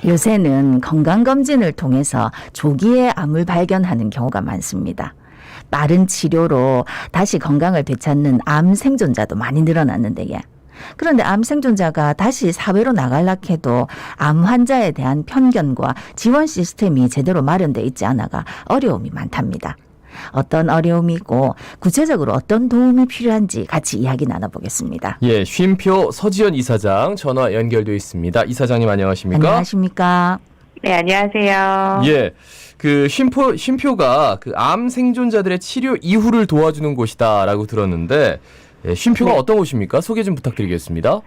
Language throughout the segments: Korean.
요새는 건강검진을 통해서 조기에 암을 발견하는 경우가 많습니다. 빠른 치료로 다시 건강을 되찾는 암 생존자도 많이 늘어났는데, 예. 그런데 암 생존자가 다시 사회로 나가려고 해도 암 환자에 대한 편견과 지원 시스템이 제대로 마련돼 있지 않아가 어려움이 많답니다. 어떤 어려움이 있고 구체적으로 어떤 도움이 필요한지 같이 이야기 나눠보겠습니다. 예, 쉼표 서지연 이사장 전화 연결되어 있습니다. 이사장님 안녕하십니까? 안녕하십니까? 네, 안녕하세요. 예, 그 쉼표가 그 암 생존자들의 치료 이후를 도와주는 곳이다라고 들었는데 예, 쉼표가 네. 어떤 곳입니까? 소개 좀 부탁드리겠습니다.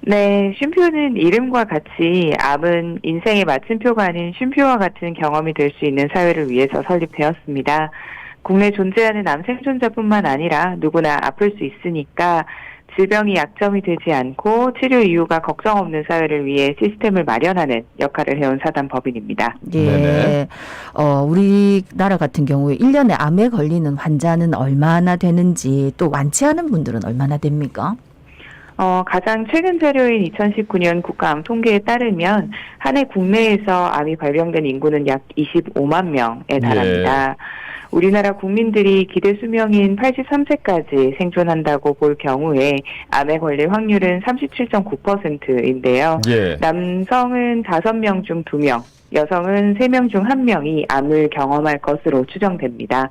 네, 쉼표는 이름과 같이 암은 인생의 마침표가 아닌 쉼표와 같은 경험이 될 수 있는 사회를 위해서 설립되었습니다. 국내 존재하는 암 생존자뿐만 아니라 누구나 아플 수 있으니까 질병이 약점이 되지 않고 치료 이유가 걱정 없는 사회를 위해 시스템을 마련하는 역할을 해온 사단법인입니다. 예. 네네. 우리나라 같은 경우에 1년에 암에 걸리는 환자는 얼마나 되는지 또 완치하는 분들은 얼마나 됩니까? 가장 최근 자료인 2019년 국가암 통계에 따르면 한 해 국내에서 암이 발병된 인구는 약 25만 명에 달합니다. 우리나라 국민들이 기대 수명인 83세까지 생존한다고 볼 경우에 암에 걸릴 확률은 37.9%인데요. 예. 남성은 5명 중 2명, 여성은 3명 중 1명이 암을 경험할 것으로 추정됩니다.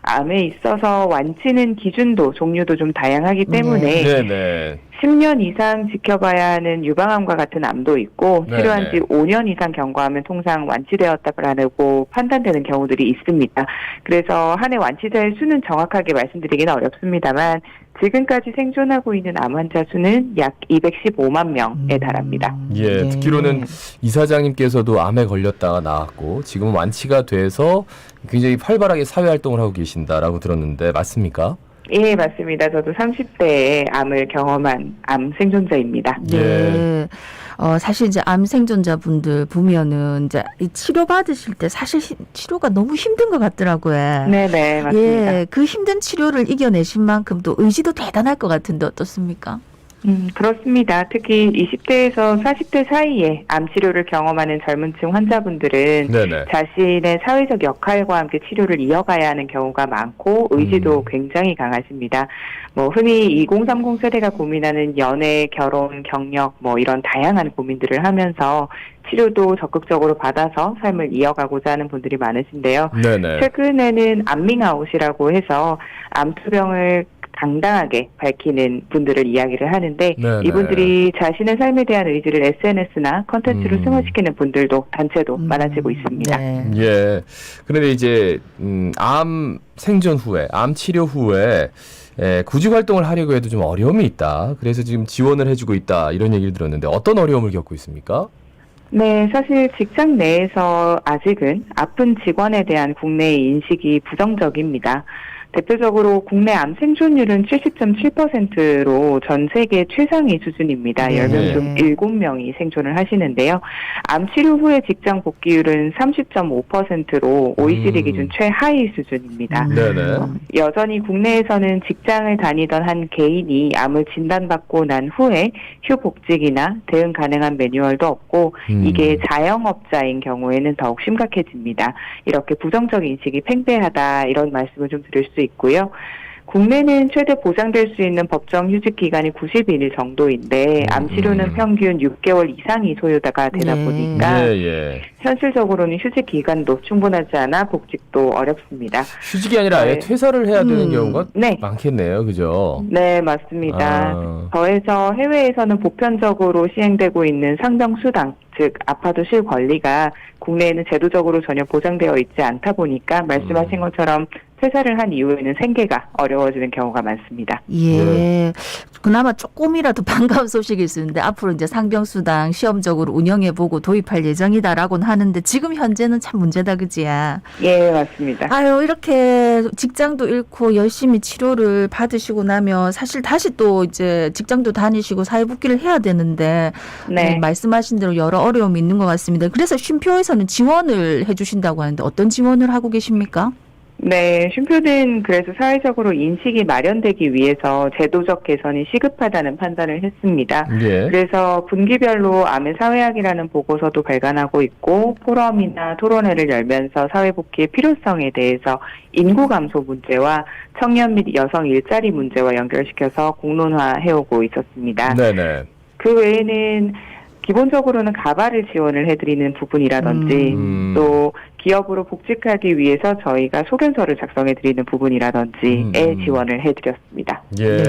암에 있어서 완치는 기준도 종류도 좀 다양하기 때문에 네네. 10년 이상 지켜봐야 하는 유방암과 같은 암도 있고 치료한 지 5년 이상 경과하면 통상 완치되었다라고 판단되는 경우들이 있습니다. 그래서 한 해 완치자의 수는 정확하게 말씀드리기는 어렵습니다만 지금까지 생존하고 있는 암 환자 수는 약 215만 명에 달합니다. 예, 네. 듣기로는 이사장님께서도 암에 걸렸다가 나았고 지금은 완치가 돼서 굉장히 활발하게 사회활동을 하고 계신다라고 들었는데 맞습니까? 예, 맞습니다. 저도 30대에 암을 경험한 암 생존자입니다. 네. 사실 이제 암 생존자분들 보면은 이제 이 치료 받으실 때 사실 치료가 너무 힘든 것 같더라고요. 네네, 맞습니다. 예, 그 힘든 치료를 이겨내신 만큼 또 의지도 대단할 것 같은데 어떻습니까? 그렇습니다. 특히 20대에서 40대 사이에 암 치료를 경험하는 젊은 층 환자분들은 네네. 자신의 사회적 역할과 함께 치료를 이어가야 하는 경우가 많고 의지도 굉장히 강하십니다. 흔히 2030 세대가 고민하는 연애, 결혼, 경력 이런 다양한 고민들을 하면서 치료도 적극적으로 받아서 삶을 이어가고자 하는 분들이 많으신데요. 네네. 최근에는 암밍아웃이라고 해서 암투병을 당당하게 밝히는 분들을 이야기를 하는데 네네. 이분들이 자신의 삶에 대한 의지를 SNS나 컨텐츠로 승화시키는 분들도 단체도 많아지고 있습니다. 네. 예. 그런데 이제 암 생존 후에, 암 치료 후에 구직 활동을 하려고 해도 좀 어려움이 있다. 그래서 지금 지원을 해주고 있다. 이런 얘기를 들었는데 어떤 어려움을 겪고 있습니까? 네, 사실 직장 내에서 아직은 아픈 직원에 대한 국내의 인식이 부정적입니다. 대표적으로 국내 암 생존율은 70.7%로 전 세계 최상위 수준입니다. 네. 10명 중 7명이 생존을 하시는데요. 암 치료 후의 직장 복귀율은 30.5%로 OECD 기준 최하위 수준입니다. 네네. 여전히 국내에서는 직장을 다니던 한 개인이 암을 진단받고 난 후에 휴복직이나 대응 가능한 매뉴얼도 없고 이게 자영업자인 경우에는 더욱 심각해집니다. 이렇게 부정적 인식이 팽배하다 이런 말씀을 좀 드릴 수 있고요. 국내는 최대 보장될 수 있는 법정 휴직 기간이 90일 정도인데 암 치료는 평균 6개월 이상이 소요가 되다 네. 보니까 예. 현실적으로는 휴직 기간도 충분하지 않아 복직도 어렵습니다. 휴직이 아니라 아예 네. 퇴사를 해야 되는 경우가 네. 많겠네요. 그죠? 네, 맞습니다. 더해서 해외에서는 보편적으로 시행되고 있는 상병수당, 즉 아파도 실 권리가 국내에는 제도적으로 전혀 보장되어 있지 않다 보니까 말씀하신 것처럼 퇴사를 한 이후에는 생계가 어려워지는 경우가 많습니다. 예. 네. 그나마 조금이라도 반가운 소식일 수 있는데 앞으로 이제 상병수당 시험적으로 운영해보고 도입할 예정이다라고는 하는데 지금 현재는 참 문제다, 그지야? 예, 맞습니다. 아유, 이렇게 직장도 잃고 열심히 치료를 받으시고 나면 사실 다시 또 이제 직장도 다니시고 사회복귀를 해야 되는데 네. 말씀하신 대로 여러 어려움이 있는 것 같습니다. 그래서 쉼표에서는 지원을 해주신다고 하는데 어떤 지원을 하고 계십니까? 네, 쉼표는 그래서 사회적으로 인식이 마련되기 위해서 제도적 개선이 시급하다는 판단을 했습니다. 예. 그래서 분기별로 암의 사회학이라는 보고서도 발간하고 있고 포럼이나 토론회를 열면서 사회복귀의 필요성에 대해서 인구 감소 문제와 청년 및 여성 일자리 문제와 연결시켜서 공론화해오고 있었습니다. 네네. 그 외에는 기본적으로는 가발을 지원을 해드리는 부분이라든지 또 기업으로 복직하기 위해서 저희가 소견서를 작성해드리는 부분이라든지에 지원을 해드렸습니다. 예.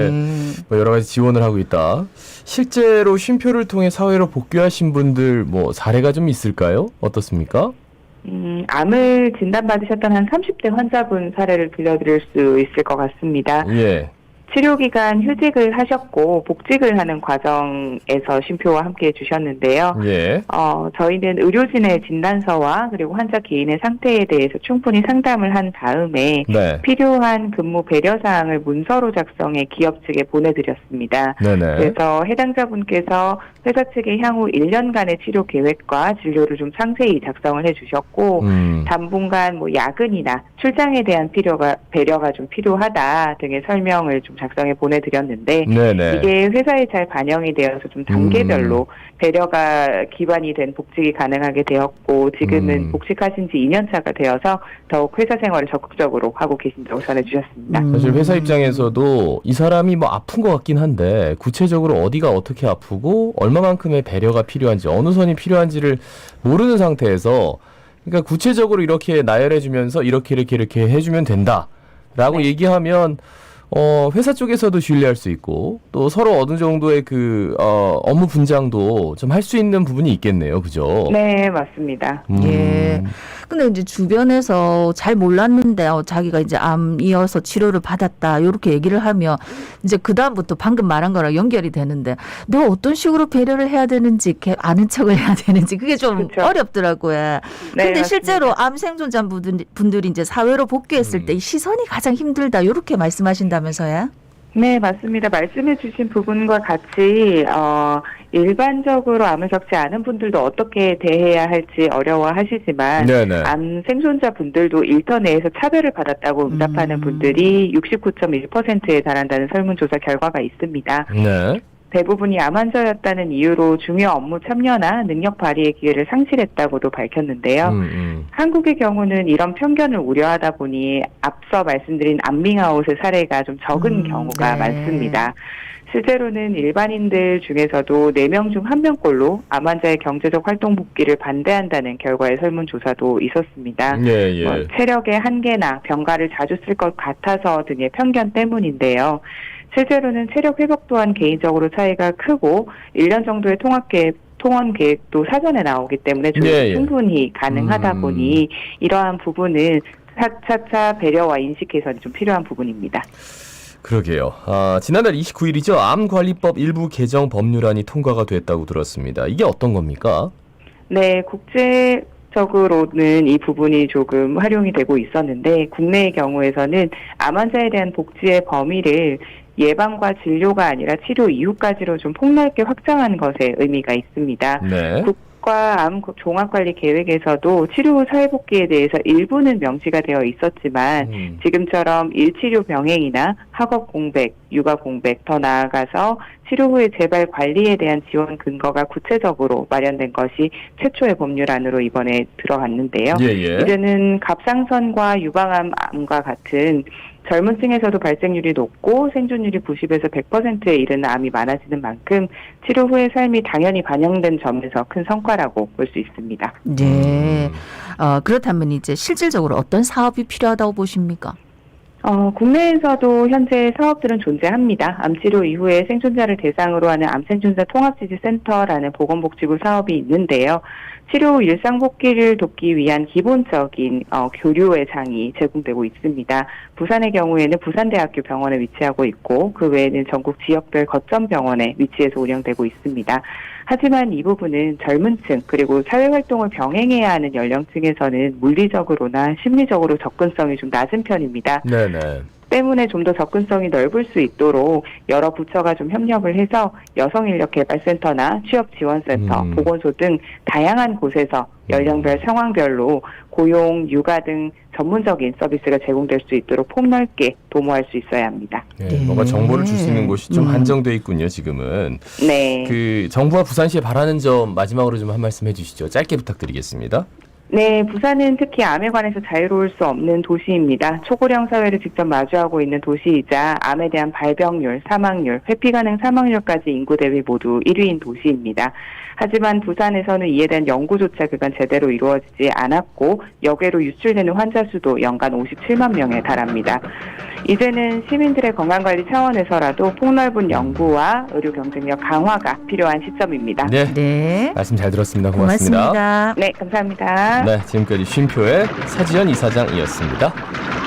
뭐 여러 가지 지원을 하고 있다. 실제로 쉼표를 통해 사회로 복귀하신 분들 뭐 사례가 좀 있을까요? 어떻습니까? 암을 진단받으셨던 한 30대 환자분 사례를 들려드릴 수 있을 것 같습니다. 예. 치료기간 휴직을 하셨고 복직을 하는 과정에서 쉼표와 함께 해주셨는데요. 예. 저희는 의료진의 진단서와 그리고 환자 개인의 상태에 대해서 충분히 상담을 한 다음에 네. 필요한 근무 배려사항을 문서로 작성해 기업 측에 보내드렸습니다. 네네. 그래서 해당자분께서 회사 측에 향후 1년간의 치료 계획과 진료를 좀 상세히 작성을 해주셨고 당분간 뭐 야근이나 출장에 대한 배려가 좀 필요하다 등의 설명을 좀 작성해 보내드렸는데 네네. 이게 회사에 잘 반영이 되어서 좀 단계별로 배려가 기반이 된 복직이 가능하게 되었고 지금은 복직하신 지 2년 차가 되어서 더욱 회사 생활을 적극적으로 하고 계신다고 전해주셨습니다. 사실 회사 입장에서도 이 사람이 뭐 아픈 것 같긴 한데 구체적으로 어디가 어떻게 아프고 얼마만큼의 배려가 필요한지 어느 선이 필요한지를 모르는 상태에서 그러니까 구체적으로 이렇게 나열해주면서 이렇게 해주면 된다라고 네. 얘기하면 회사 쪽에서도 신뢰할 수 있고 또 서로 어느 정도의 그 업무 분장도 좀 할 수 있는 부분이 있겠네요, 그죠? 네, 맞습니다. 예. 근데 이제 주변에서 잘 몰랐는데 자기가 이제 암이어서 치료를 받았다 이렇게 얘기를 하면 이제 그 다음부터 방금 말한 거랑 연결이 되는데 내가 어떤 식으로 배려를 해야 되는지 이렇게 아는 척을 해야 되는지 그게 좀 그렇죠. 어렵더라고요. 네, 근데 맞습니다. 실제로 암 생존자분들이 이제 사회로 복귀했을 때 이 시선이 가장 힘들다 이렇게 말씀하신다면서요? 네, 맞습니다. 말씀해 주신 부분과 같이 일반적으로 암을 겪지 않은 분들도 어떻게 대해야 할지 어려워하시지만 네네. 암 생존자 분들도 일터 내에서 차별을 받았다고 응답하는 분들이 69.1%에 달한다는 설문조사 결과가 있습니다. 네. 대부분이 암 환자였다는 이유로 중요 업무 참여나 능력 발휘의 기회를 상실했다고도 밝혔는데요. 한국의 경우는 이런 편견을 우려하다 보니 앞서 말씀드린 암밍아웃의 사례가 좀 적은 경우가 네. 많습니다. 실제로는 일반인들 중에서도 4명 중 1명꼴로 암 환자의 경제적 활동 복귀를 반대한다는 결과의 설문조사도 있었습니다. 예. 체력의 한계나 병가를 자주 쓸 것 같아서 등의 편견 때문인데요. 실제로는 체력 회복 또한 개인적으로 차이가 크고 1년 정도의 통원 계획도 사전에 나오기 때문에 충분히 가능하다 보니 이러한 부분은 차차 배려와 인식 개선이 좀 필요한 부분입니다. 그러게요. 지난달 29일이죠. 암관리법 일부 개정 법률안이 통과가 됐다고 들었습니다. 이게 어떤 겁니까? 네, 국제적으로는 이 부분이 조금 활용이 되고 있었는데 국내의 경우에서는 암 환자에 대한 복지의 범위를 예방과 진료가 아니라 치료 이후까지로 좀 폭넓게 확장한 것에 의미가 있습니다. 네. 국가 암 종합관리 계획에서도 치료 후 사회복귀에 대해서 일부는 명시가 되어 있었지만 지금처럼 일치료 병행이나 학업 공백, 육아 공백, 더 나아가서 치료 후의 재발 관리에 대한 지원 근거가 구체적으로 마련된 것이 최초의 법률안으로 이번에 들어갔는데요. 이제는 갑상선과 유방암과 같은 젊은 층에서도 발생률이 높고 생존율이 90에서 100%에 이르는 암이 많아지는 만큼 치료 후의 삶이 당연히 반영된 점에서 큰 성과라고 볼 수 있습니다. 네. 그렇다면 이제 실질적으로 어떤 사업이 필요하다고 보십니까? 국내에서도 현재 사업들은 존재합니다. 암치료 이후에 생존자를 대상으로 하는 암생존자 통합지지센터라는 보건복지부 사업이 있는데요. 치료 후 일상복귀를 돕기 위한 기본적인 교류의 장이 제공되고 있습니다. 부산의 경우에는 부산대학교 병원에 위치하고 있고 그 외에는 전국 지역별 거점 병원에 위치해서 운영되고 있습니다. 하지만 이 부분은 젊은 층 그리고 사회활동을 병행해야 하는 연령층에서는 물리적으로나 심리적으로 접근성이 좀 낮은 편입니다. 네네. 때문에 좀 더 접근성이 넓을 수 있도록 여러 부처가 좀 협력을 해서 여성인력개발센터나 취업지원센터, 보건소 등 다양한 곳에서 연령별, 상황별로 고용, 육아 등 전문적인 서비스가 제공될 수 있도록 폭넓게 도모할 수 있어야 합니다. 네, 뭔가 정보를 줄 수 있는 곳이 좀 한정돼 있군요, 지금은. 네. 그 정부와 부산시에 바라는 점 마지막으로 좀 한 말씀 해주시죠. 짧게 부탁드리겠습니다. 네, 부산은 특히 암에 관해서 자유로울 수 없는 도시입니다. 초고령 사회를 직접 마주하고 있는 도시이자 암에 대한 발병률, 사망률, 회피 가능 사망률까지 인구 대비 모두 1위인 도시입니다. 하지만 부산에서는 이에 대한 연구조차 그간 제대로 이루어지지 않았고 역외로 유출되는 환자 수도 연간 57만 명에 달합니다. 이제는 시민들의 건강관리 차원에서라도 폭넓은 연구와 의료 경쟁력 강화가 필요한 시점입니다. 네, 네. 말씀 잘 들었습니다. 고맙습니다. 고맙습니다. 네, 감사합니다. 네, 지금까지 쉼표의 사지연 이사장이었습니다.